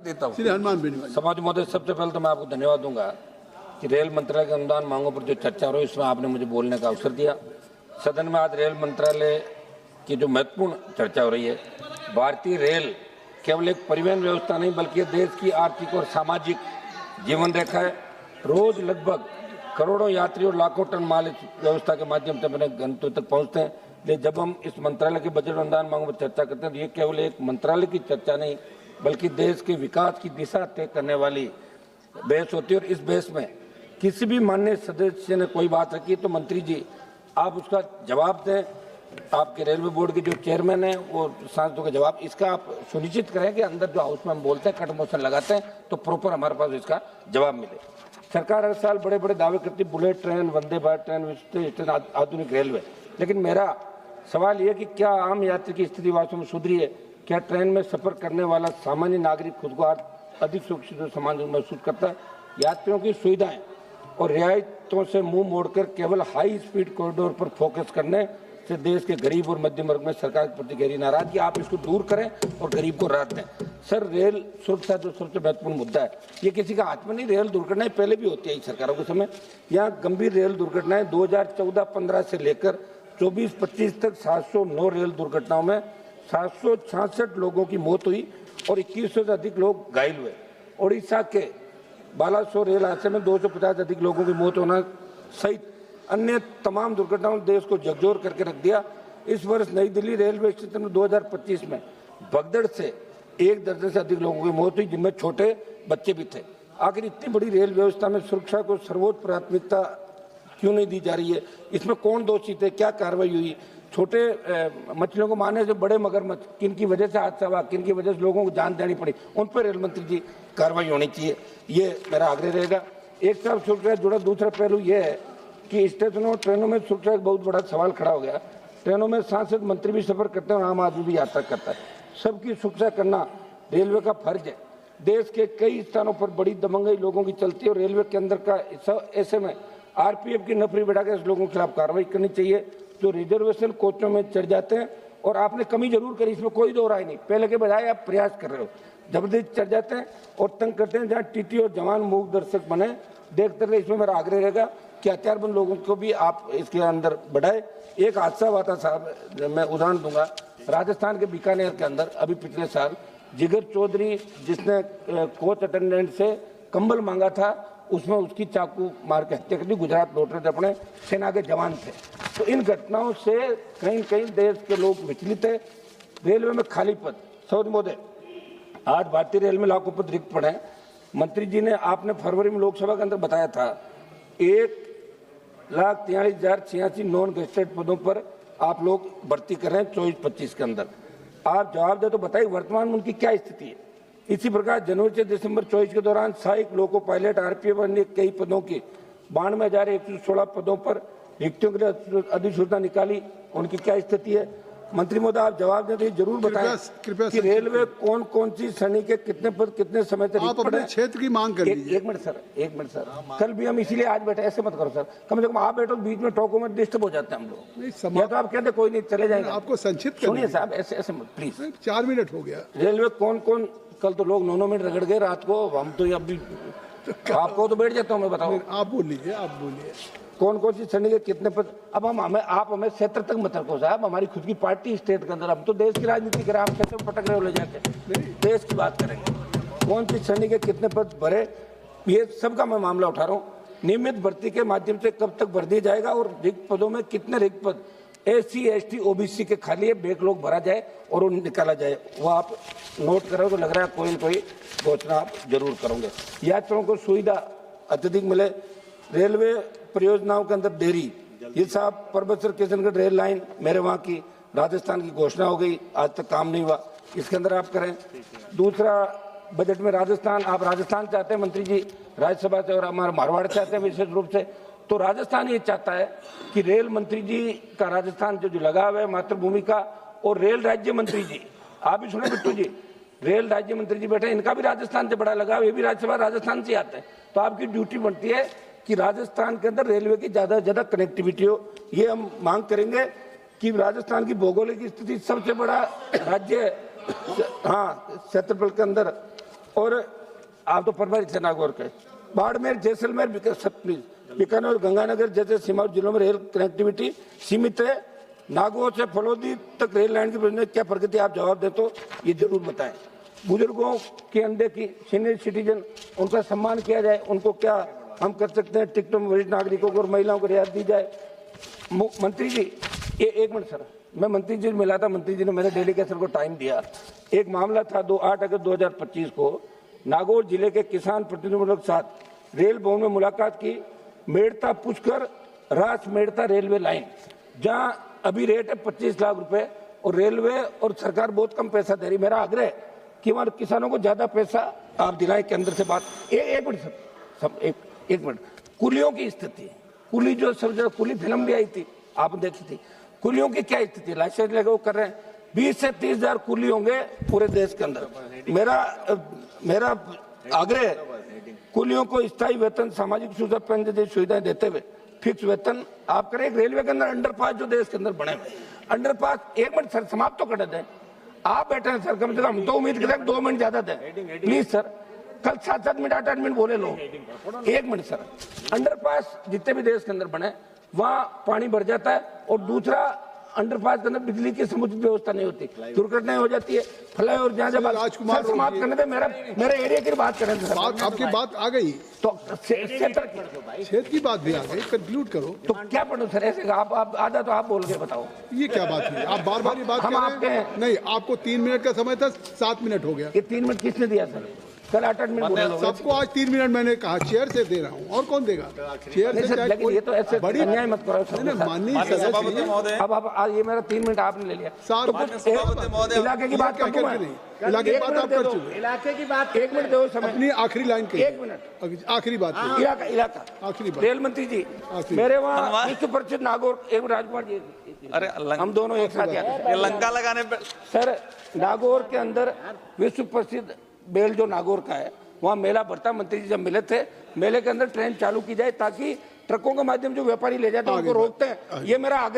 देता हूँ। श्री हनुमान बेनीवाल। समाज महोदय, सबसे पहले तो मैं आपको धन्यवाद दूंगा कि रेल मंत्रालय के अनुदान मांगों पर जो चर्चा हो रही है इसमें आपने मुझे बोलने का अवसर दिया। सदन में आज रेल मंत्रालय की जो महत्वपूर्ण चर्चा हो रही है, भारतीय रेल केवल एक परिवहन व्यवस्था नहीं बल्कि देश की आर्थिक और सामाजिक जीवन रेखा है। रोज लगभग करोड़ों यात्री और लाखों टन माल इस व्यवस्था के माध्यम से अपने गंतव्य तक पहुंचते हैं। लेकिन जब हम इस मंत्रालय के बजट अनुदान मांगों पर चर्चा करते हैं तो ये केवल एक मंत्रालय की चर्चा नहीं बल्कि देश के विकास की दिशा तय करने वाली बहस होती है। और इस बहस में किसी भी माननीय सदस्य ने कोई बात रखी तो मंत्री जी आप उसका जवाब दें। आपके रेलवे बोर्ड के जो चेयरमैन हैं वो सांसदों का जवाब इसका आप सुनिश्चित करें कि अंदर जो हाउस में हम बोलते हैं कट मोशन लगाते हैं तो प्रॉपर हमारे पास इसका जवाब मिले। सरकार हर साल बड़े बड़े दावे करती है, bullet train, Vande Bharat train, विशेष आधुनिक रेलवे, लेकिन मेरा सवाल ये कि क्या आम यात्री की स्थिति वास्तव में सुधरी है? क्या ट्रेन में सफर करने वाला सामान्य नागरिक खुद को अधिक सुरक्षित और सामान्य महसूस करता है? यात्रियों की सुविधाएं और रियायतों से मुंह मोड़कर केवल हाई स्पीड कॉरिडोर पर फोकस करने से देश के गरीब और मध्यम वर्ग में सरकार के प्रति गहरी नाराजगी, आप इसको दूर करें और गरीब को राहत दें। सर, रेल सुरक्षा जो सबसे महत्वपूर्ण मुद्दा है, ये किसी का हाथ में नहीं। रेल दुर्घटनाएं पहले भी होती है सरकारों के समय। यहाँ गंभीर रेल दुर्घटनाएं 2014-15 से लेकर 24-25 तक 709 रेल दुर्घटनाओं में 766 लोगों की मौत हुई और 2100 से अधिक लोग घायल हुए। ओडिशा के बालासोर रेल हादसे में 250 अधिक लोगों की मौत होना सहित अन्य तमाम दुर्घटनाओं ने देश को झकझोर करके रख दिया। इस वर्ष नई दिल्ली रेलवे स्टेशन में 2025 में भगदड़ से 1 दर्जन से अधिक लोगों की मौत हुई, जिनमें छोटे बच्चे भी थे। आखिर इतनी बड़ी रेल व्यवस्था में सुरक्षा को सर्वोच्च प्राथमिकता क्यों नहीं दी जा रही है? इसमें कौन दोषी थे? क्या कार्रवाई हुई? छोटे मछलियों को मारने से बड़े मगरमच्छ, किन की वजह से हादसा हुआ, किन की वजह से लोगों को जान देनी पड़ी, उन पर रेल मंत्री जी कार्रवाई होनी चाहिए, ये मेरा आग्रह रहेगा। एक तरफ सुरक्षा से जुड़ा दूसरा पहलू यह है कि स्टेशनों और ट्रेनों में सुरक्षा का बहुत बड़ा सवाल खड़ा हो गया। ट्रेनों में सांसद मंत्री भी सफर करते हैं और आम आदमी भी यात्रा करता है। सबकी सुरक्षा करना रेलवे का फर्ज है। देश के कई स्थानों पर बड़ी दबंगई लोगों की चलती है और रेलवे के अंदर का ऐसे में आरपीएफ की नफरी बढ़ाकर इस लोगों के खिलाफ कार्रवाई करनी चाहिए जो रिजर्वेशन कोचों में चढ़ जाते हैं। और आपने कमी जरूर करी, इसमें कोई दो राय नहीं, पहले के बजाय आप प्रयास कर रहे हो। जबरदस्ती चढ़ जाते हैं और तंग करते हैं, जहाँ टीटी और जवान मूक दर्शक बने देखते रहे। इसमें मेरा आग्रह रहेगा कि हथियारबंद लोगों को भी आप इसके अंदर बढ़ाए। एक हादसा हुआ था साहब, मैं उदाहरण दूंगा, राजस्थान के बीकानेर के अंदर अभी पिछले साल जिगर चौधरी जिसने कोच अटेंडेंट से कंबल मांगा था, उसमें उसकी चाकू मार के हत्या कर दी। गुजरात लौट रहे थे, अपने सेना के जवान थे। तो इन घटनाओं से कहीं कहीं देश के लोग विचलित है। रेलवे में खाली पद, सौद महोदय, आज भारतीय रेल में लाखों पद रिक्त पड़े हैं। मंत्री जी ने आपने फरवरी में लोकसभा के अंदर बताया था 1,43,086 नॉन गेस्टेड पदों पर आप लोग भर्ती कर रहे हैं 24-25 के अंदर। आप जवाब दे तो बताइए वर्तमान में उनकी क्या स्थिति है? इसी प्रकार जनवरी से दिसंबर 24 के दौरान सहायक लोको पायलट, आरपीएफ अन्य कई पदों की 92,116 पदों पर रिक्तियों के लिए अधिसूचना निकाली, उनकी क्या स्थिति है? मंत्री महोदय, आप जवाब दें तो जरूर बताएं कि रेलवे कौन कौन सी श्रेणी के कितने पद कितने समय तक आप अपने क्षेत्र की मांग कर लीजिए। एक मिनट सर, कल भी हम इसीलिए आज बैठे, ऐसे मत करो सर, कम से कम आप बैठो, बीच में टोकों में डिस्टर्ब हो जाते हैं हम लोग। या तो आप कहते कोई नहीं चले जाएंगे, आपको संक्षिप्त सुनिए साहब, ऐसे मत प्लीज। 4 मिनट हो गया। रेलवे कौन कौन, कल तो लोग 9 मिनट रगड़ गए रात को, हम तो अभी आपको तो बैठ जाता हूँ मैं, बताओ आप बोलिए कौन कौन सी श्रेणी के कितने पद। अब आप हमें क्षेत्र तक मत रखो साहब, हमारी खुद की पार्टी स्टेट के अंदर, हम तो देश की राजनीति करें, आप क्षेत्र में पटक रहे हो ले जाके, देश की बात करेंगे। कौन सी श्रेणी के कितने पद भरे, ये सबका मैं मामला उठा रहा हूँ। नियमित भर्ती के माध्यम से कब तक भर दिया जाएगा और रिक्त पदों में कितने रिक्त पद SC ST OBC के खाली है, बैकलॉग भरा जाए और उन्हें निकाला जाए, वो आप नोट करो तो लग रहा है कोई न कोई घोषणा आप जरूर करोगे। यात्रियों को सुविधा अत्यधिक मिले, रेलवे परियोजनाओं के अंदर देरी, ये साहब परबतसर किशनगढ़ रेल लाइन मेरे वहाँ की राजस्थान की घोषणा हो गई, आज तक काम नहीं हुआ, इसके अंदर आप करें। दूसरा, बजट में राजस्थान, आप राजस्थान चाहते हैं मंत्री जी राज्यसभा से, और हमारा मारवाड़ चाहते हैं विशेष रूप से, तो राजस्थान ये चाहता है कि रेल मंत्री जी का राजस्थान जो लगाव है मातृभूमि का, और रेल राज्य मंत्री जी, आप भी सुने बिट्टू जी, रेल राज्य मंत्री जी बैठे, इनका भी राजस्थान से बड़ा लगाव, ये भी राज्यसभा राजस्थान से आते हैं। तो आपकी ड्यूटी बनती है कि राजस्थान के अंदर रेलवे की ज्यादा से ज्यादा कनेक्टिविटी हो। ये हम मांग करेंगे कि राजस्थान की भौगोलिक स्थिति सबसे बड़ा राज्य, हाँ क्षेत्रफल के अंदर और आप तो परमारी थे नागौर के, बाड़मेर, जैसलमेर, बीकानेर और गंगानगर जैसे सीमावर्ती जिलों में रेल कनेक्टिविटी सीमित है। नागौर से फलोदी तक रेल लाइन की परियोजना में क्या प्रगति, आप जवाब दे तो ये जरूर बताएं। बुजुर्गों के अंदर की सीनियर सिटीजन, उनका सम्मान किया जाए, उनको क्या हम कर सकते हैं? टिकटों में वरिष्ठ नागरिकों को और महिलाओं को रियायत दी जाए। मंत्री जी, ये एक मिनट सर, मैं मंत्री जी मिला था, मंत्री जी ने मेरे डेलीगेशन को टाइम दिया। एक मामला था 8 अगस्त 2025 को नागौर जिले के किसान प्रतिनिधियों के साथ रेल भवन में मुलाकात की। मेड़ता पुष्कर रास मेड़ता रेलवे लाइन, जहां अभी रेट है 25 लाख रुपए और रेलवे और सरकार बहुत कम पैसा दे रही। मेरा आग्रह है कि हमारे किसानों को ज्यादा पैसा आप दिलाएं। के अंदर से बात एक मिनट सब एक मिनट, कुलियों की स्थिति, कुली जो सब कुली फिल्म भी आई थी, आपने देखी थी, कुलियों की क्या स्थिति? लाइसेंस लगे वो कर रहे हैं, 20 से 30 हजार कुली होंगे पूरे देश के अंदर। मेरा आग्रह है कुलियों को स्थायी वेतन, सामाजिक सुरक्षा पेंशन जैसी सुविधाएं देते हुए फिक्स वेतन आप करें। रेलवे के अंदर अंडरपास जो देश के अंदर बने हुए अंडरपास, एक मिनट सर समाप्त तो कर दें, आप बैठे हैं सर, कम से कम तो उम्मीद करें 2 मिनट ज्यादा दें प्लीज सर। कल 7-7 मिनट 8-8 मिनट बोले लोग। एक मिनट सर, अंडरपास जितने भी देश के अंदर बने वहां पानी भर जाता है और दूसरा अंडरपास के अंदर बिजली की समुचित व्यवस्था नहीं होती, दुर्घटनाएं हो जाती है। फ्लाई और जहाँ जब राजकुमार समाप्त करने दे, मेरे एरिया की बात करें सर। आपकी बात आ गई तो क्षेत्र क्षेत्र की बात भी आ गई, कंक्लूड करो। तो क्या पढ़ो सर ऐसे? आप आधा तो आप बोल के बताओ, ये क्या बात हुई? आप बार बार ये बात हम कर आपके रहे हैं। हैं। नहीं, आपको 3 मिनट का समय था, 7 मिनट हो गया। ये 3 मिनट किसने दिया सर? कल 8-8 मिनट बोले लोग। सबको आज 3 मिनट मैंने कहा, चेयर से दे रहा हूँ, और कौन देगा? चेयर नहीं से सर, चाहे लेकिन कोई ये तो ऐसे बड़ी अन्याय मत करो सर। माननीय सदस्य, अब आप ये मेरा 3 मिनट आपने ले लिया, सात तो कुछ इलाके की बात कर दूं मैं? इलाके की बात आप कर चुके। इलाके की बात 1 मिनट दो समय, अपनी आखिरी लाइन के 1 मिनट आखिरी बात कही। इलाका आखिरी बात। रेल मंत्री जी, आखिरी। मेरे वहाँ विश्व प्रसिद्ध नागौर, एक राजकुमार जी, अरे हम दोनों एक साथ आए ये लंका लगाने पे सर। नागौर के अंदर विश्व प्रसिद्ध बेल जो नागौर का है, वहाँ मेला भरता। मंत्री जी जब मिले थे, मेले के अंदर ट्रेन चालू की जाए ताकि ट्रकों के माध्यम जो व्यापारी ले जाते हैं उनको रोकते हैं। ये मेरा आग्रह